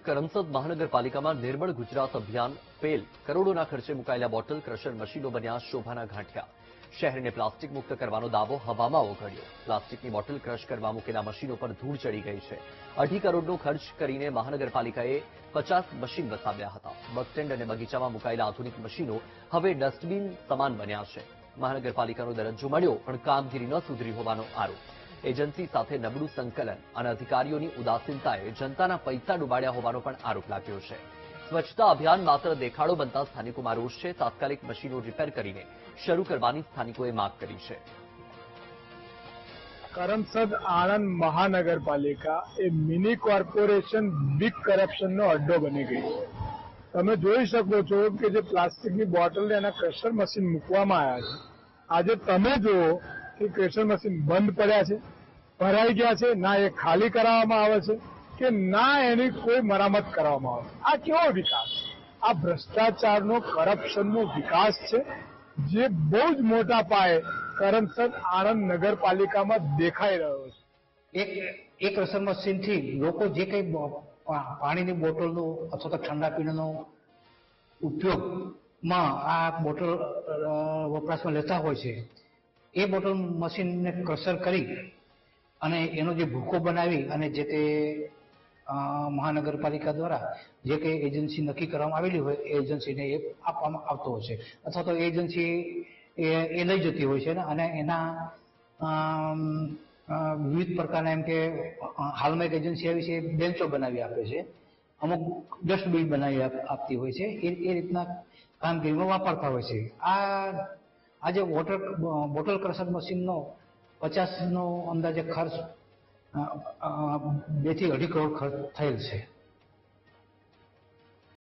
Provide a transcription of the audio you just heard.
કરમસદ મહાનગરપાલિકામાં નિર્મળ ગુજરાત અભિયાન પેલ કરોડોના ખર્ચે મુકાયેલા બોટલ ક્રશર મશીનો બન્યા શોભાના ગાંઠિયા। શહેરને પ્લાસ્ટિક મુક્ત કરવાનો દાવો હવામાં ઓગળ્યો। પ્લાસ્ટિકની બોટલ ક્રશ કરવા મૂકેલા મશીનો પર ધૂળ ચડી ગઈ છે। 2.5 કરોડનો ખર્ચ કરીને મહાનગરપાલિકાએ 50 મશીન વસાવ્યા હતા। બસ સ્ટેન્ડ અને બગીચામાં મુકાયેલા આધુનિક મશીનો હવે ડસ્ટબિન સમાન બન્યા છે। મહાનગરપાલિકાનો દરજ્જો મળ્યો પણ કામગીરી ન સુધરી હોવાનો આરોપ। એજન્સી સાથે નબળું સંકલન અને અધિકારીઓની ઉદાસીનતાએ જનતાના પૈસા ડૂબાડ્યા હોવાનો પણ આરોપ લાગ્યો છે। સ્વચ્છતા અભિયાન માત્ર દેખાડો બનતા સ્થાનિકોમાં રોષ છે। તાત્કાલિક મશીનો રિપેર કરીને શરૂ કરવાની સ્થાનિકોએ માંગ કરી છે। કરમસદ આણંદ મહાનગરપાલિકા એ મિની કોર્પોરેશન બિગ કરપ્શનનો અડ્ડો બની ગઈ છે। તમે જોઈ શકો છો કે જે પ્લાસ્ટિકની બોટલ એના ક્રશર મશીન મૂકવામાં આવ્યા છે, આજે તમે જુઓ કે ક્રશર મશીન બંધ પડ્યા છે, ભરાઈ ગયા છે, ના એ ખાલી કરાવવામાં આવે છે કે ના એની કોઈ મરામત કરવામાં આવે। આ કેવો વિકાસ? આ ભ્રષ્ટાચારનો, કરપ્શનનો વિકાસ છે, જે બહુ જ મોટા પાયે કરમસદ આણંદ નગરપાલિકામાં દેખાઈ રહ્યો છે। એક ક્રશર મશીનથી લોકો જે કંઈ પાણીની બોટલનો અથવા તો ઠંડા પીણાનો ઉપયોગમાં આ બોટલ વપરાશમાં લેતા હોય છે, એ બોટલ મશીનને ક્રશર કરી અને એનો જે ભૂકો બનાવી અને જે તે મહાનગરપાલિકા દ્વારા જે કંઈ એજન્સી નક્કી કરવામાં આવેલી હોય એ એજન્સીને એ આપવામાં આવતો હોય છે, અથવા તો એજન્સી એ લઈ જતી હોય છે અને એના વિવિધ પ્રકારના એમ કે હાલમાં એક એજન્સી આવી છે, બેન્ચો બનાવી આપે છે, અમુક ડસ્ટબિન બનાવી આપતી હોય છે, એ રીતના કામગીરીમાં વાપરતા હોય છે। આ જે બોટલ ક્રશર મશીનનો 50નો અંદાજે ખર્ચ 2 થી 2.5 કરોડ ખર્ચ થયેલ છે।